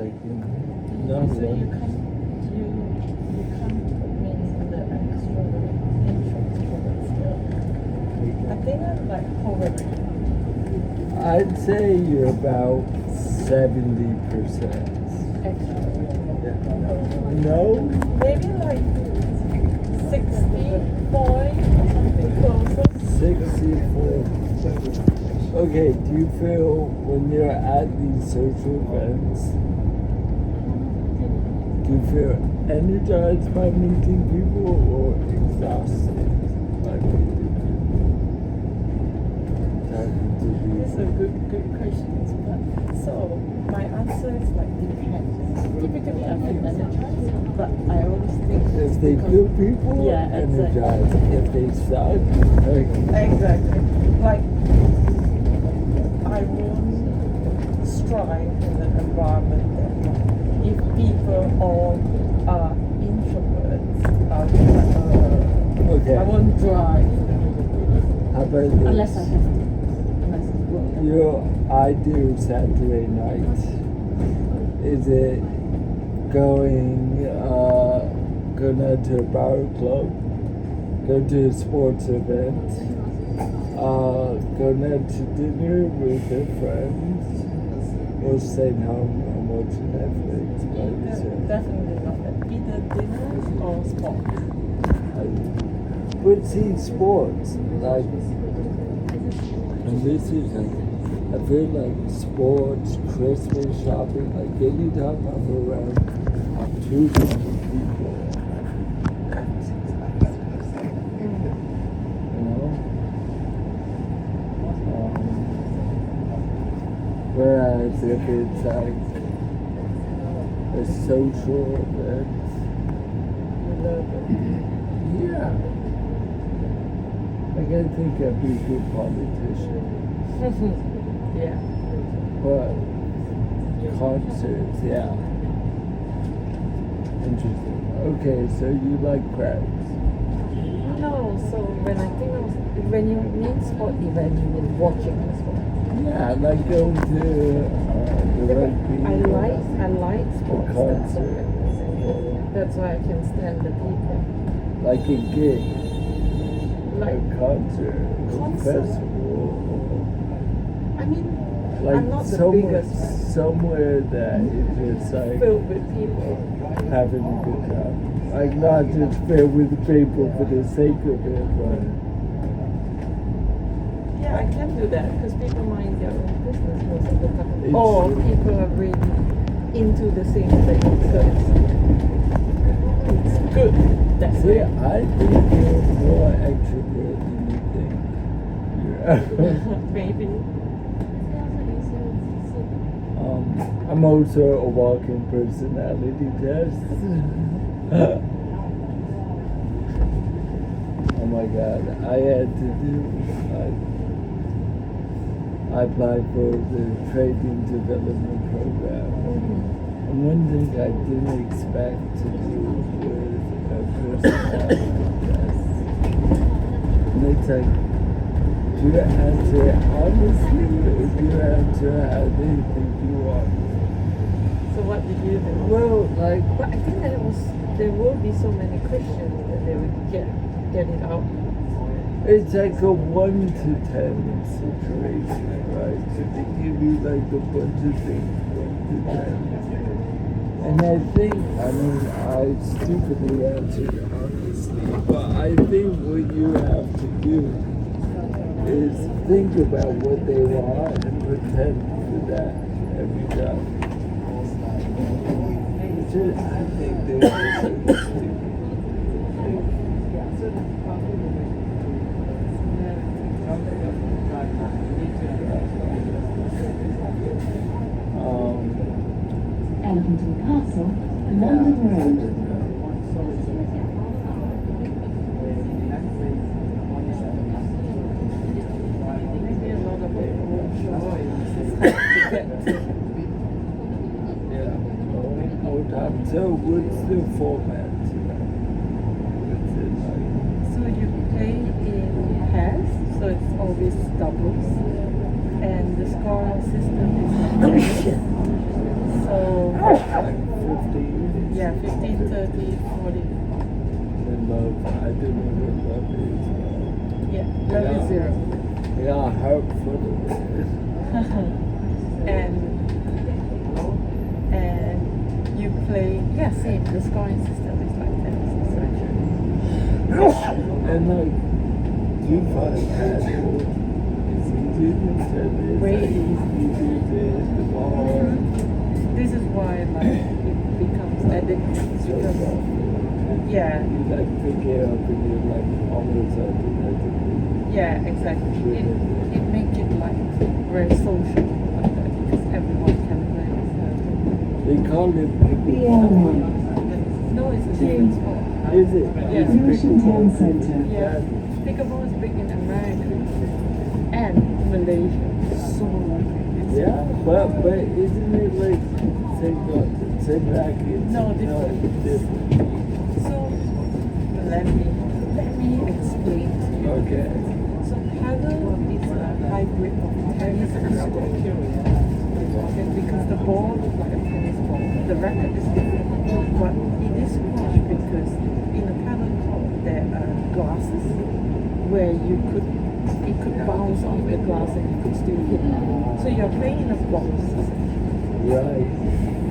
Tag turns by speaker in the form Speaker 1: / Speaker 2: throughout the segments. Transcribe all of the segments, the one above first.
Speaker 1: like not
Speaker 2: So
Speaker 1: one.
Speaker 2: you can't put me in the extrovert, introvert still. I think I'm like hovering.
Speaker 1: I'd say you're about 70%.
Speaker 2: Extrovert.
Speaker 1: No?
Speaker 2: Maybe like 60 point or something closer.
Speaker 1: 64. Okay, do you feel when you're at these social events, do you feel energized by meeting people or exhausted by meeting people?
Speaker 2: These are good questions. But so my answer is like depends. Typically I feel energized, but I always think
Speaker 1: If they feel people,
Speaker 2: yeah,
Speaker 1: energized. If they suck,
Speaker 2: exactly. Like I won't strive in an environment that if people all are introverts, I'll be like,
Speaker 1: okay.
Speaker 2: I won't drive.
Speaker 1: How about this?
Speaker 2: Unless I have to. Unless it's work.
Speaker 1: Your ideal Saturday night, is it going out to a bar or club, go to a sports event, going out to dinner with a friend, or staying home and watching Netflix by yourself?
Speaker 2: Definitely not that. Either dinner or sport.
Speaker 1: But see, sports, like, and this is like, I feel like sports, Christmas shopping, like anytime I'm around 200 people, you know? Whereas if it's like a social event, yeah. Like I think I'd be a good politician.
Speaker 2: Yeah.
Speaker 1: But concerts, yeah. Interesting. Okay, so you like crowds.
Speaker 2: No, so when you mean sport event, you mean watching the sport.
Speaker 1: Yeah, like going to the rugby.
Speaker 2: I like sports.
Speaker 1: concert.
Speaker 2: That's why I can stand the people.
Speaker 1: Like a gig,
Speaker 2: Like
Speaker 1: a concert, a festival.
Speaker 2: I mean,
Speaker 1: Like
Speaker 2: I'm not the biggest fan.
Speaker 1: somewhere that is just like
Speaker 2: Filled with people.
Speaker 1: having a good time. Like not just filled with people for the sake of it, but
Speaker 2: Yeah, I can do that because people mind their own business most of the time.
Speaker 1: It's
Speaker 2: Or
Speaker 1: true.
Speaker 2: people are really into the same thing, so it's good. That's
Speaker 1: see,
Speaker 2: it.
Speaker 1: I think you're more extrovert than you think.
Speaker 2: Maybe.
Speaker 1: I'm also a walking personality test. Oh my god, I had to do. I applied for the training development program. And one thing I didn't expect to do was a personality test. And it's like, do you answer honestly or do you answer how they think you are?
Speaker 2: So what did you do?
Speaker 1: Well, like,
Speaker 2: But I think there will be so many questions that they would get it out.
Speaker 1: it's like a 1 to 10 situation, right? So they give you like a bunch of things, 1 to 10. And I think, I mean, I stupidly answered honestly, but I think what you have to do is think about what they want and pretend for that every time. Which is, I think they're just so stupid.
Speaker 3: Elephant Castle, London Road.
Speaker 2: Maybe a lot of people won't show up.
Speaker 1: Yeah. More time. So what's the format tonight? What's it like?
Speaker 2: So you play in pairs, so it's always doubles, and the scoring system is like tennis. So So,
Speaker 1: like 15.
Speaker 2: yeah, 15, 30, 40.
Speaker 1: And love, I don't know what love is.
Speaker 2: Yeah, love is zero.
Speaker 1: Yeah, hope for the
Speaker 2: and you play, yeah, same. The scoring system is like tennis, essentially.
Speaker 1: And like, do you find that it's easier than tennis?
Speaker 2: Way
Speaker 1: Like,
Speaker 2: easier.
Speaker 1: easier to hit the ball.
Speaker 2: This is why like it becomes addictive because yeah,
Speaker 1: You like pick it up and you're like almost automatically.
Speaker 2: yeah, exactly. It makes it like very social like that because everyone can play.
Speaker 1: They call it
Speaker 3: BL1
Speaker 2: No, it's a different sport.
Speaker 1: Is it?
Speaker 2: Yeah.
Speaker 1: It's
Speaker 3: Exhibition Town
Speaker 1: pickleball.
Speaker 3: Center.
Speaker 2: Yeah, pickleball is big in America and Malaysia. So
Speaker 1: Yeah, but isn't it like same racket?
Speaker 2: No, different.
Speaker 1: Different.
Speaker 2: So let me explain to you.
Speaker 1: Okay.
Speaker 2: So paddle is a hybrid of tennis and squash. Okay, because the ball is like a tennis ball. The racket is different. But it is squash because in a paddle court there are glasses where it could bounce off the glass and you could still hit. So you're playing in a box.
Speaker 1: Right.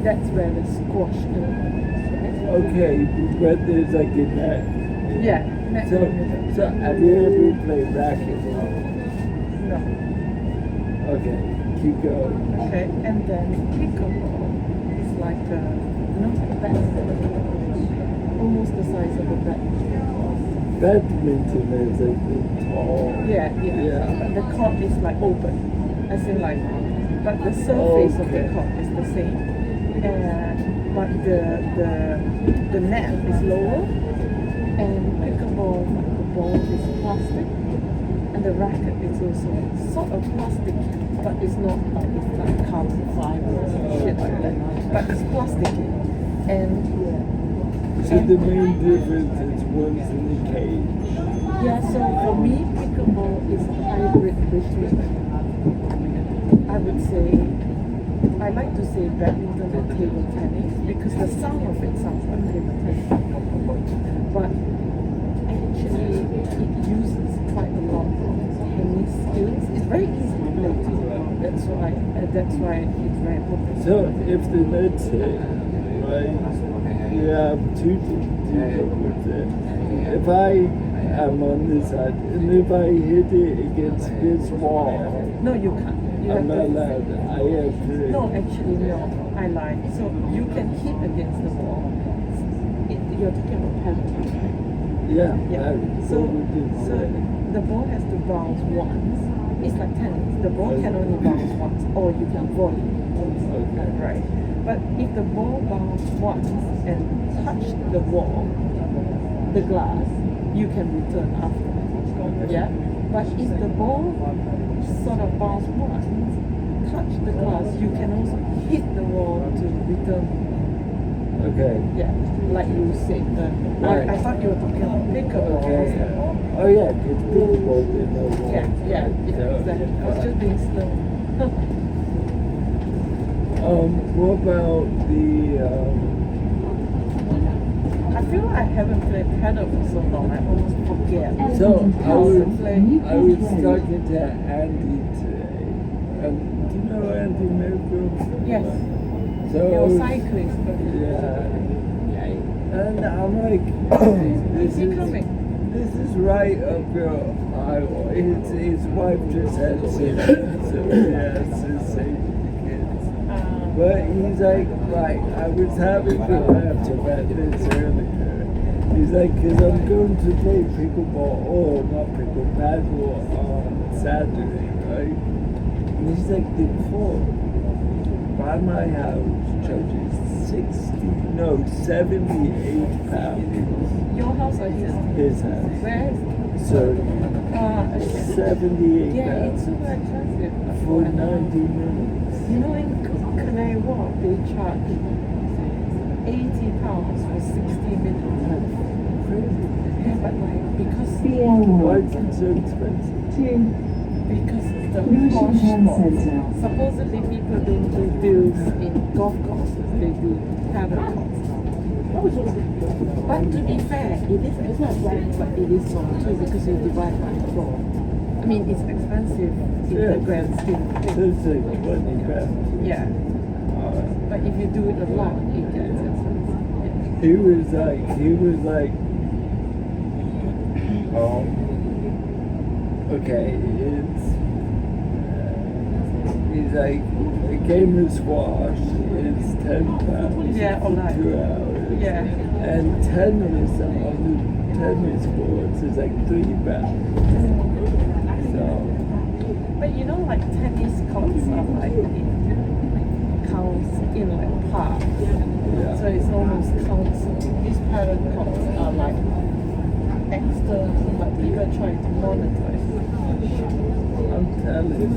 Speaker 2: That's where the squash is. Right?
Speaker 1: Okay, but there's like a net.
Speaker 2: Yeah. Net
Speaker 1: So,
Speaker 2: in the middle.
Speaker 1: so have you ever played racquetball?
Speaker 2: No.
Speaker 1: Okay, keep going.
Speaker 2: Okay, and then pickleball is like a, badminton, almost the size of a badminton.
Speaker 1: Badminton is a bit tall.
Speaker 2: Yeah.
Speaker 1: Yeah.
Speaker 2: The court is like open, as in like, but the surface of the
Speaker 1: Okay.
Speaker 2: court is the same. But the net is lower, and pickleball, the ball is plastic, and the racket is also sort of plastic, but it's not like it's like carbon fiber or shit like that. But it's plastic, and
Speaker 1: So the main difference is one's in the cage.
Speaker 2: yeah. So for me, pickleball is a hybrid between, I would say, I like to say badminton and table tennis because the sound of it sounds like table tennis. But actually, it uses quite a lot of tennis skills. It's very easy to play too. That's why it's very popular.
Speaker 1: So if the net's hit, right, you have two with it. If I am on this side and if I hit it against this wall,
Speaker 2: No, you can't. You
Speaker 1: I'm
Speaker 2: have
Speaker 1: not
Speaker 2: to.
Speaker 1: allowed. I have to.
Speaker 2: No, actually, no. I lied. So you can hit against the wall. You're talking about penalty, right?
Speaker 1: Yeah.
Speaker 2: Yeah.
Speaker 1: So
Speaker 2: So,
Speaker 1: we did
Speaker 2: so the ball has to bounce once. It's like tennis. The ball can only bounce once, or you can volley.
Speaker 1: Okay.
Speaker 2: Right. But if the ball bounces once and touch the wall, the glass, you can return after. Yeah. But if the ball sort of bounce once, touch the glass, you can also hit the wall to return.
Speaker 1: Okay.
Speaker 2: Yeah, like you said.
Speaker 1: Right.
Speaker 2: I thought you were talking about pickleball.
Speaker 1: Okay. Oh yeah, it's pickleball.
Speaker 2: Yeah, exactly. I was just being slow.
Speaker 1: What about the
Speaker 2: I feel like I haven't played paddle for so long. I almost forget.
Speaker 1: So I was
Speaker 2: Play.
Speaker 1: talking to Andy today. Do you know Andy Mayfield?
Speaker 2: Yes.
Speaker 1: So I
Speaker 2: You're a
Speaker 1: was-
Speaker 2: cyclist. Okay.
Speaker 1: Yeah. And I'm like,
Speaker 2: Is he coming?
Speaker 1: This is right up your Iowa. His wife just had symptoms, so he has to save the kids. But he's like, right, I was having to laugh about this earlier. He's like, because I'm going to play pickleball, or not paddle on Saturday, right? And he's like, the court by my house charges 78 pounds.
Speaker 2: Your house or his?
Speaker 1: His house.
Speaker 2: Where is
Speaker 1: So,
Speaker 2: it?
Speaker 1: 78
Speaker 2: Yeah,
Speaker 1: pounds
Speaker 2: it's super expensive.
Speaker 1: for 90 minutes.
Speaker 2: You know, in Canary Walk, they charge 80 pounds for 60 minutes.
Speaker 1: Crazy.
Speaker 2: Yeah, but like, because
Speaker 1: Why
Speaker 3: BL1
Speaker 1: is it so expensive?
Speaker 3: 2
Speaker 2: because it's the
Speaker 3: Russian
Speaker 2: posh
Speaker 3: Town
Speaker 2: spots.
Speaker 3: Centre.
Speaker 2: Supposedly people don't do deals in golf courses, they do paddle courts. But to be fair, it is expensive, but it is fun too because you divide by 4. I mean, it's expensive in
Speaker 1: Yeah.
Speaker 2: the grand scheme of
Speaker 1: So
Speaker 2: things.
Speaker 1: it's like 20 grand.
Speaker 2: Yeah, but if you do it a lot, it gets expensive. Yeah.
Speaker 1: He was like, okay, he's like, a game of squash is 10 pounds
Speaker 2: Yeah,
Speaker 1: for
Speaker 2: alright.
Speaker 1: 2 hours.
Speaker 2: Yeah.
Speaker 1: And tennis on the tennis courts is like 3 pounds. So,
Speaker 2: But you know, like tennis courts are like counts in like parks.
Speaker 1: yeah.
Speaker 2: So it's almost counts. These paddle courts are like external, but people are trying to monetize.
Speaker 1: I'm telling you,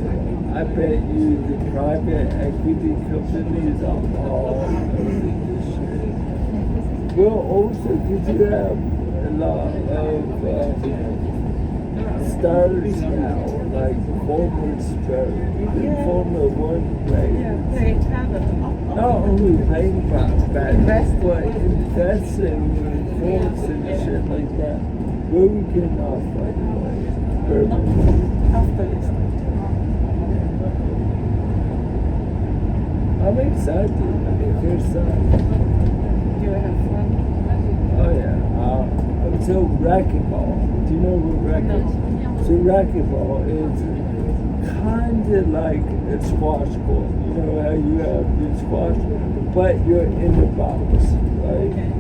Speaker 1: I bet you the private equity companies are all over this shit. Well, also, because you have a lot of stars now, like former stars, even
Speaker 2: Yeah.
Speaker 1: Formula 1 players.
Speaker 2: Yeah, play paddle.
Speaker 1: Not only playing bad,
Speaker 2: Invest.
Speaker 1: but investing in courts and shit like that. Where we can off, by the way.
Speaker 2: After this.
Speaker 1: I'm excited. Here's
Speaker 2: You will have fun.
Speaker 1: oh yeah. So racquetball. Do you know what racquetball? So racquetball is kind of like a squash court. You know how you have the squash, but you're in the box, right?
Speaker 2: Okay.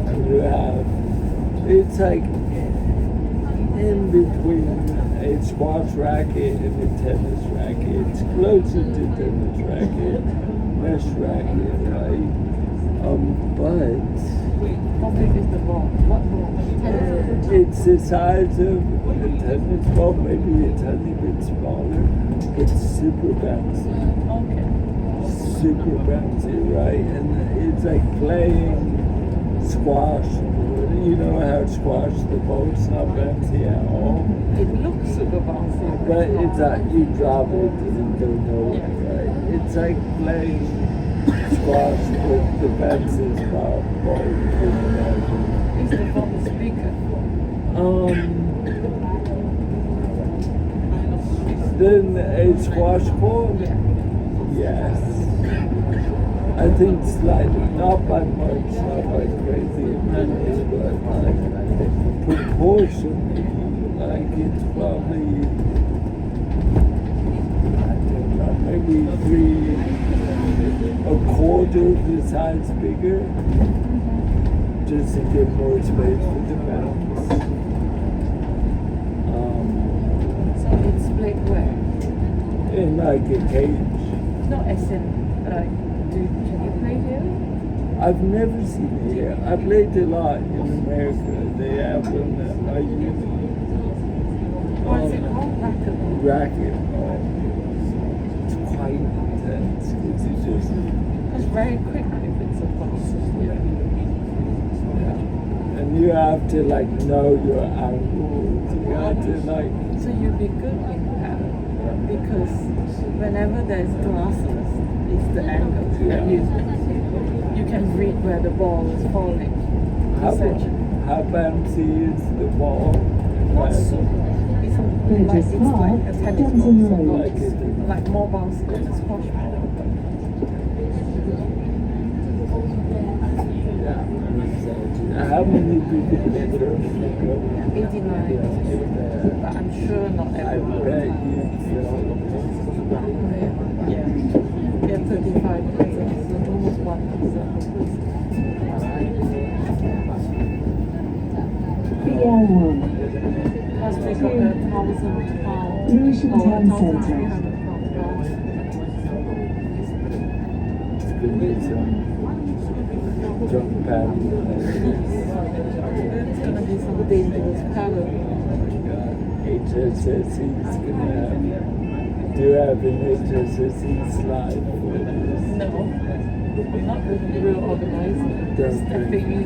Speaker 1: And you have, it's like in between a squash racket and a tennis racket. It's closer to tennis racket, mesh racket, right? But
Speaker 2: How big is the ball? What ball? Tennis.
Speaker 1: it's the size of a tennis ball, maybe a tiny bit smaller. It's super bouncy.
Speaker 2: Okay.
Speaker 1: Super bouncy, right? And it's like playing squash. You know how squash, the ball's not bouncy at all.
Speaker 2: It looks super bouncy.
Speaker 1: But it's like you drop it and you don't know it, right? It's like playing squash with the bounces ball.
Speaker 2: Is the ball bigger?
Speaker 1: Then a squash court?
Speaker 2: Yeah.
Speaker 1: Yes. I think slightly, not by much, not by crazy amounts, but like proportionally, like it's probably, I don't know, maybe 3/4 the size bigger, just to get more space for the bounce.
Speaker 2: So it's played where?
Speaker 1: In like a cage.
Speaker 2: No, as in, like, can you play here?
Speaker 1: I've never seen it here. I played a lot in America. They have them at my uni.
Speaker 2: What's it called? Racquetball.
Speaker 1: Racquetball. It's quite intense because you just,
Speaker 2: It's very quick if it's a ball.
Speaker 1: yeah. And you have to like know your angles. You have to like,
Speaker 2: So you'll be good in paddle because whenever there's glasses, it's the angle that you can read where the ball is falling. Essentially.
Speaker 1: how bouncy is the ball?
Speaker 2: Not super. It's like a tennis ball, so not, like more bouncy than a squash ball.
Speaker 1: Yeah. How many people in the tournament go?
Speaker 2: 89. But I'm sure not
Speaker 1: I
Speaker 2: everyone.
Speaker 1: bet you feel.
Speaker 2: Yeah. We have 35 players, so almost 1%.
Speaker 3: BL1
Speaker 2: Plus we got the 1,000 pound
Speaker 3: Russian
Speaker 2: or
Speaker 3: Town
Speaker 2: 1,300
Speaker 3: Centre.
Speaker 2: pound ball.
Speaker 1: It's gonna be some jump pad.
Speaker 2: It's gonna be some dangerous paddle.
Speaker 1: HSSE is gonna have. Do you have an HSSE slide for this?
Speaker 2: No, I'm not the real organizer. Just stepping in.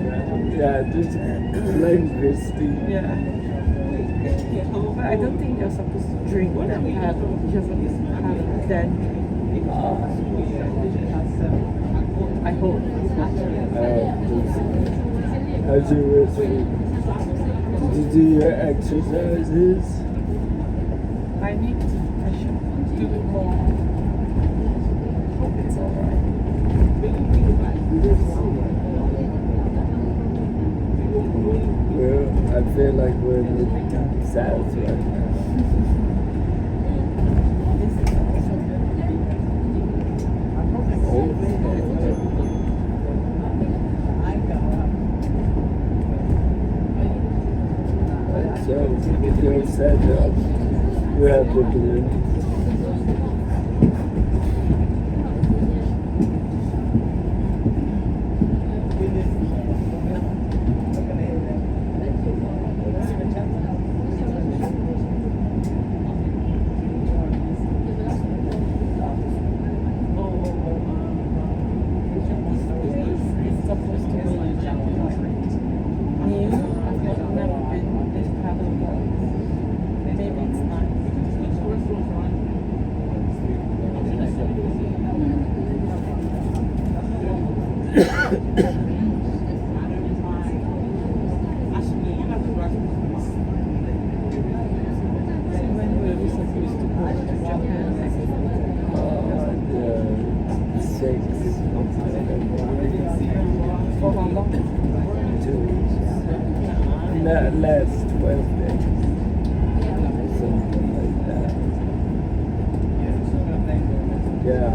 Speaker 1: Yeah, just blame Christine.
Speaker 2: Yeah. But I I don't think you're supposed to drink that paddle. You're supposed to have then drink. I hope.
Speaker 1: How's your wrist? Did you do your exercises?
Speaker 2: I need to. I should do it more. Hope it's alright.
Speaker 1: I feel like we're in the deep south right now. So, you're set up. You have the balloon.
Speaker 2: For how long?
Speaker 1: 2 weeks. Last 12 days. Something like that. Yeah.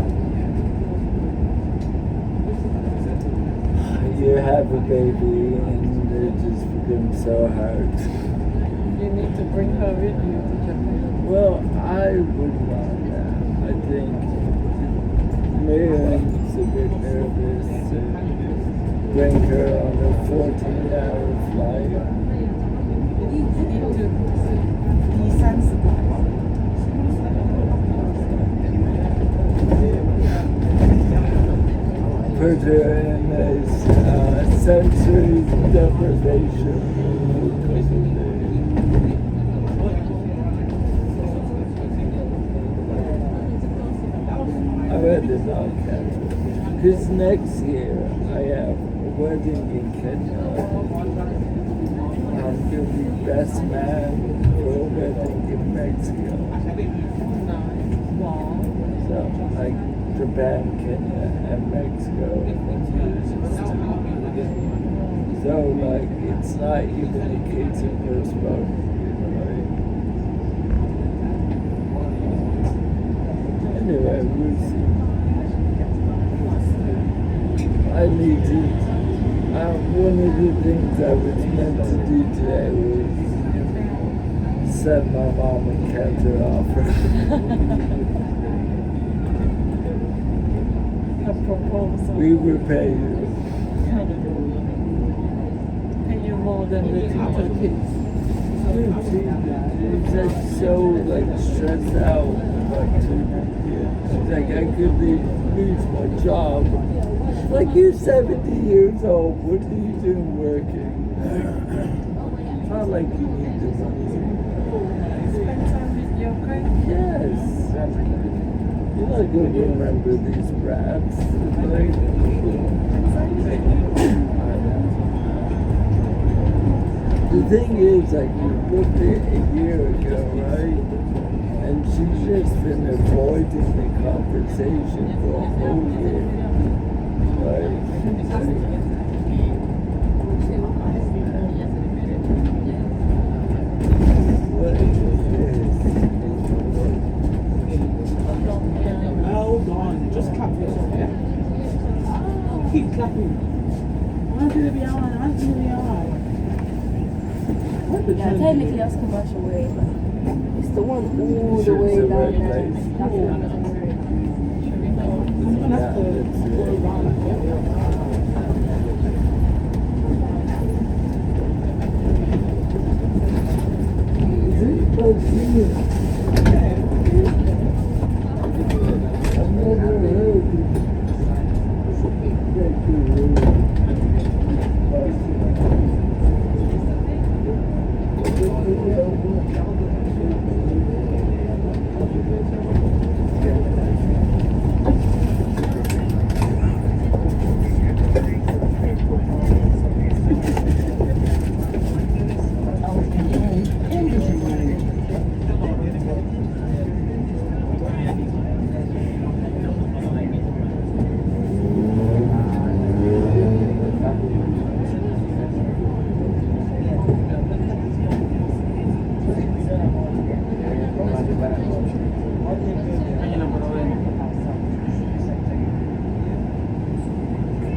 Speaker 1: You have a baby and it just becomes so hard.
Speaker 2: You need to bring her with you to Japan.
Speaker 1: Well, I would want that. I think Miriam's a bit nervous to bring her on a 14-hour flight.
Speaker 2: You need to be sensitive.
Speaker 1: Put her in a sensory deprivation. I read the non-canon. Because next year I have a wedding in Kenya. I'm going to be best man for a wedding in Mexico. So, like Japan, Kenya, and Mexico. So, like, it's not even a case of postponement, right? Anyway, we'll see. I need to. One of the things I was meant to do today was send my mom a counter offer.
Speaker 2: A proposal.
Speaker 1: We will pay you.
Speaker 2: Pay you more than the tutor kids.
Speaker 1: She's like so like stressed out about tutoring kids. She's like, I could lose my job. Like, you're 70 years old. What are you doing working? It's not like you need the money.
Speaker 2: Spend time with your friends.
Speaker 1: Yes. You're not going to remember these brats. Like, the thing is, like, we booked it a year ago, right? And she's just been avoiding the conversation for a whole year. Right? What is this?
Speaker 4: Hold on, just clap yourself, yeah? Keep clapping. One to the beyond, one to the beyond.
Speaker 5: Yeah, technically that's commercial way, but it's the one all the way down there. That's the one.
Speaker 4: That's the go around.
Speaker 1: I've never heard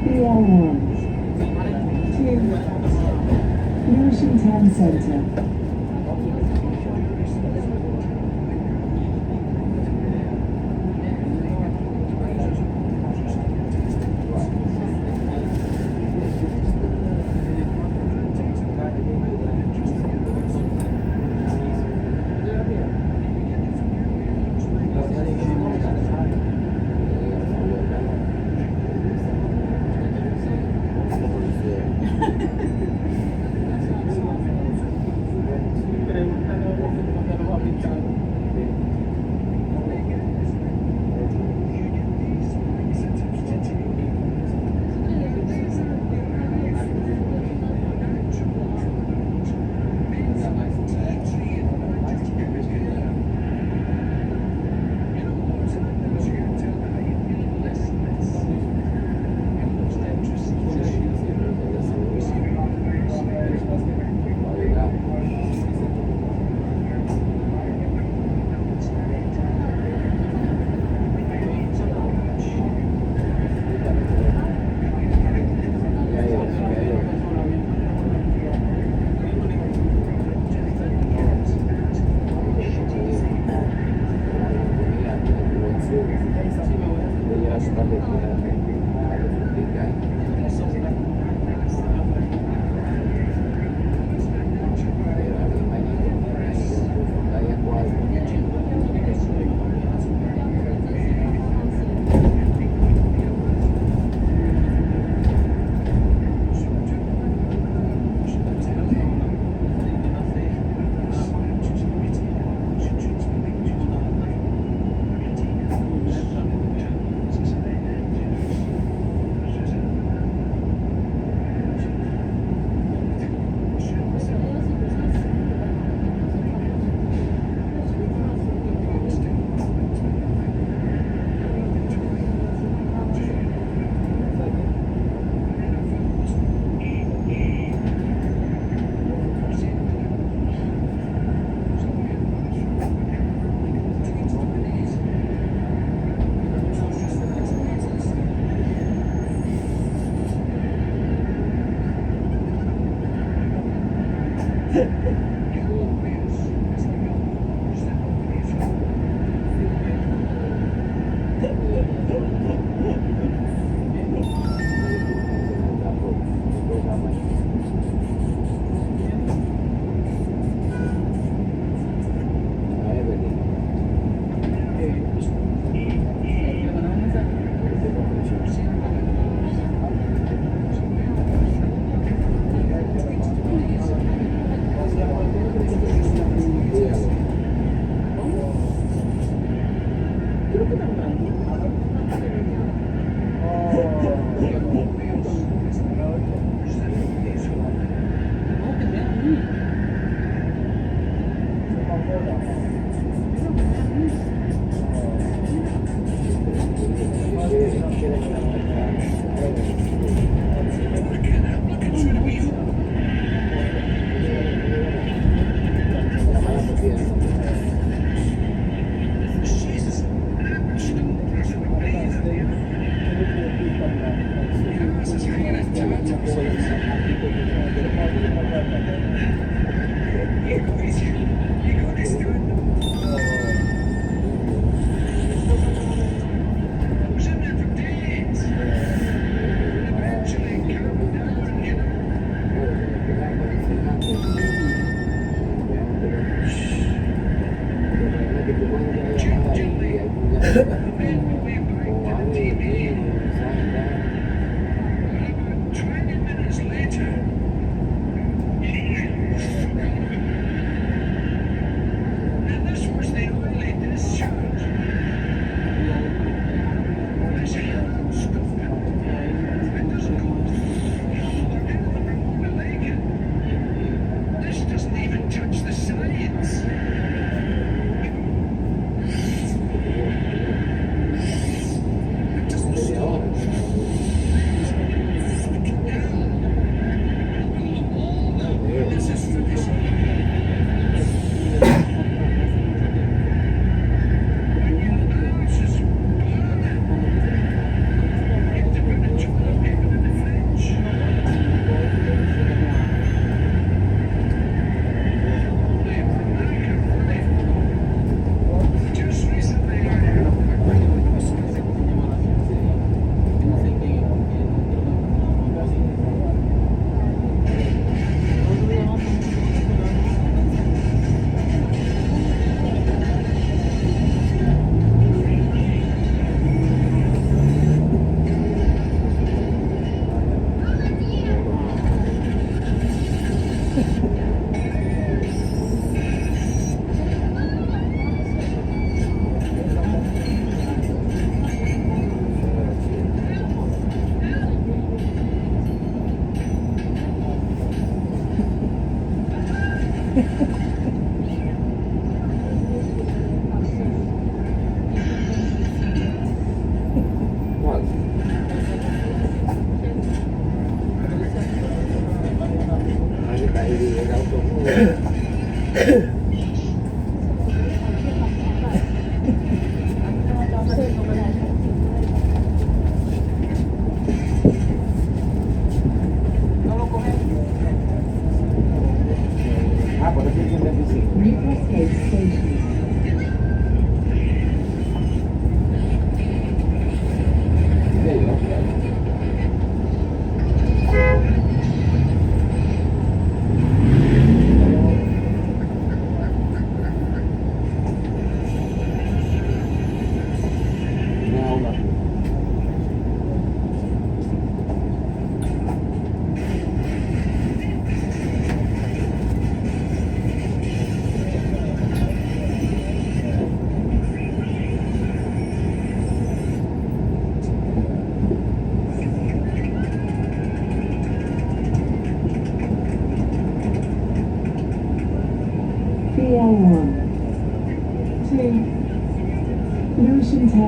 Speaker 3: BL1. 2. Notion Town Center.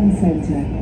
Speaker 3: Town Center.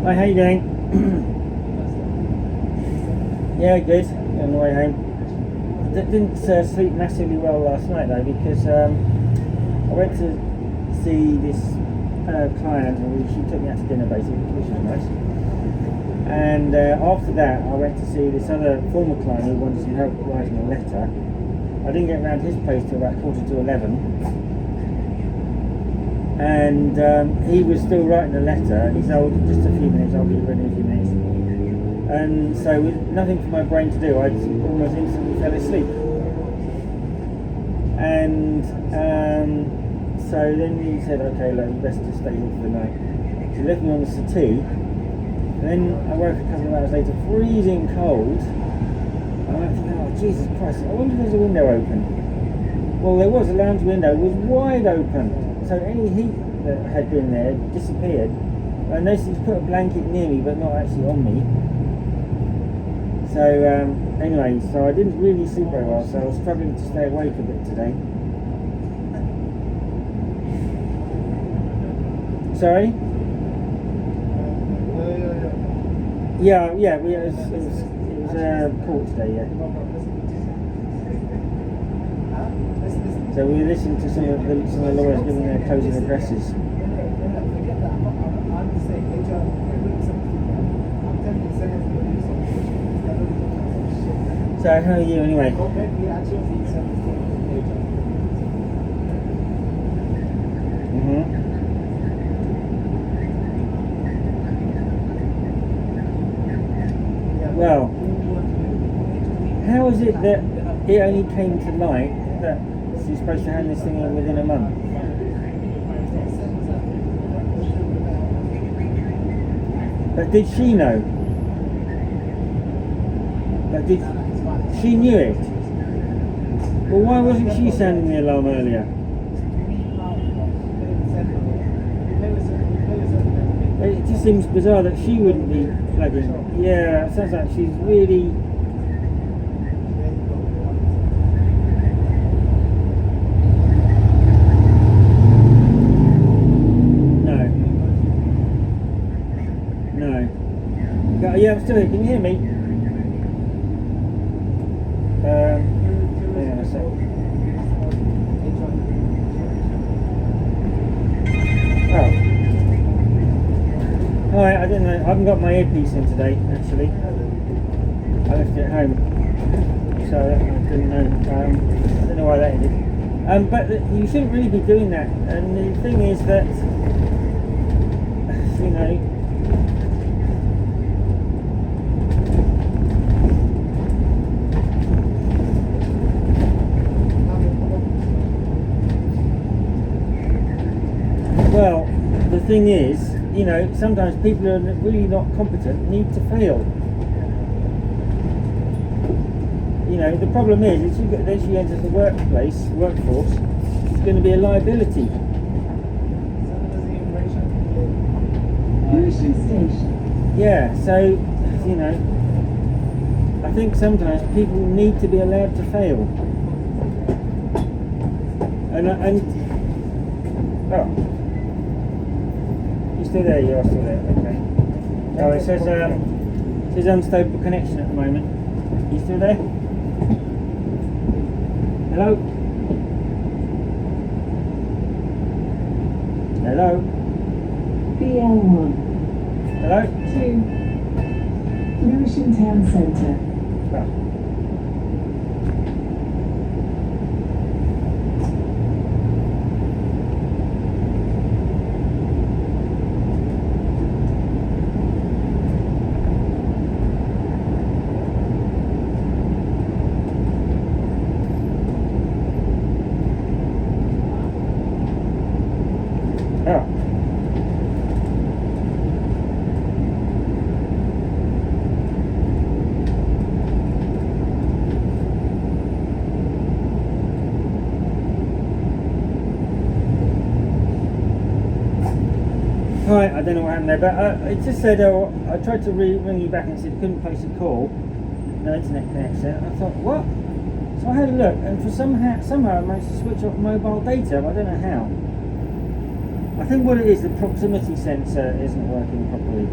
Speaker 6: Hi, how you doing? Yeah, good. On the way home. Didn't sleep massively well last night though, because I went to see this client, and she took me out to dinner basically, which was nice. And after that, I went to see this other former client who wanted some help writing a letter. I didn't get around to his place till about 11:15. And he was still writing the letter, and he said, "Oh, just a few minutes, I'll be ready in a few minutes." And so with nothing for my brain to do, I almost instantly fell asleep. And so then he said, "Okay, look, you best just stay here for the night." So he left me on the settee, and then I woke a couple of hours later, freezing cold. And I thought, "Oh, Jesus Christ, I wonder if there's a window open." Well, there was. The lounge window was wide open, so any heat that had been there disappeared. I noticed he's put a blanket near me, but not actually on me. So anyway, so I didn't really sleep very well, so I was struggling to stay awake a bit today. Sorry? Yeah, it was court today, yeah. So we were listening to some of the lawyers giving their closing addresses. So how are you anyway? Well, how is it that it only came to light that she's supposed to hand this thing in within a month? But did she know? But she knew it? Well, why wasn't she sounding the alarm earlier? It just seems bizarre that she wouldn't be flagging. Yeah, it sounds like she's really... No. Yeah, I'm still here. Can you hear me? Yeah, a sec. Oh. Alright, I don't know. I haven't got my earpiece in today, actually. I left it at home. So I didn't know. I don't know why that ended. But you shouldn't really be doing that. And the thing is that, you know, well, the thing is, you know, sometimes people who are really not competent need to fail. You know, the problem is then she enters the workforce, it's going to be a liability. Yeah, so, you know, I think sometimes people need to be allowed to fail. And oh. Still there, you are still there, okay. Oh, it says unstable connection at the moment. You still there? Hello? Hello?
Speaker 3: BL1.
Speaker 6: Hello?
Speaker 3: 2. Lewisham Town Centre.
Speaker 6: Oh. Right, I don't know what happened there, but it just said, I tried to ring you back and it said couldn't place a call, no internet connection. I thought, what? So I had a look, and for somehow I managed to switch off mobile data, but I don't know how. I think what it is, the proximity sensor isn't working properly.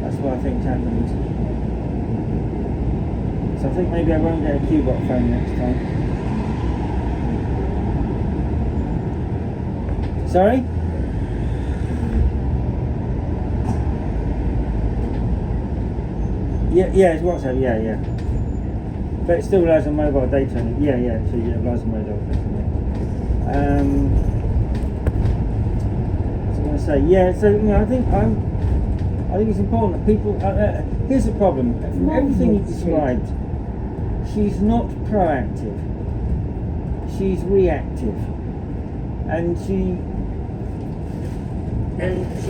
Speaker 6: That's what I think's happened. So I think maybe I won't get a Cubot phone next time. Sorry? Yeah, it's WhatsApp, yeah. But it still relies on mobile data. Yeah, so it relies on mobile data. What was I going to say? Yeah, so I think it's important that people. Here's the problem. From everything you described, she's not proactive. She's reactive, and she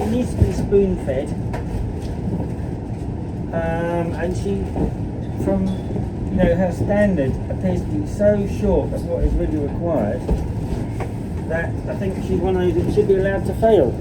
Speaker 6: needs to be spoon-fed. And she, from her standard, appears to be so short of what is really required that I think she's one of those that should be allowed to fail.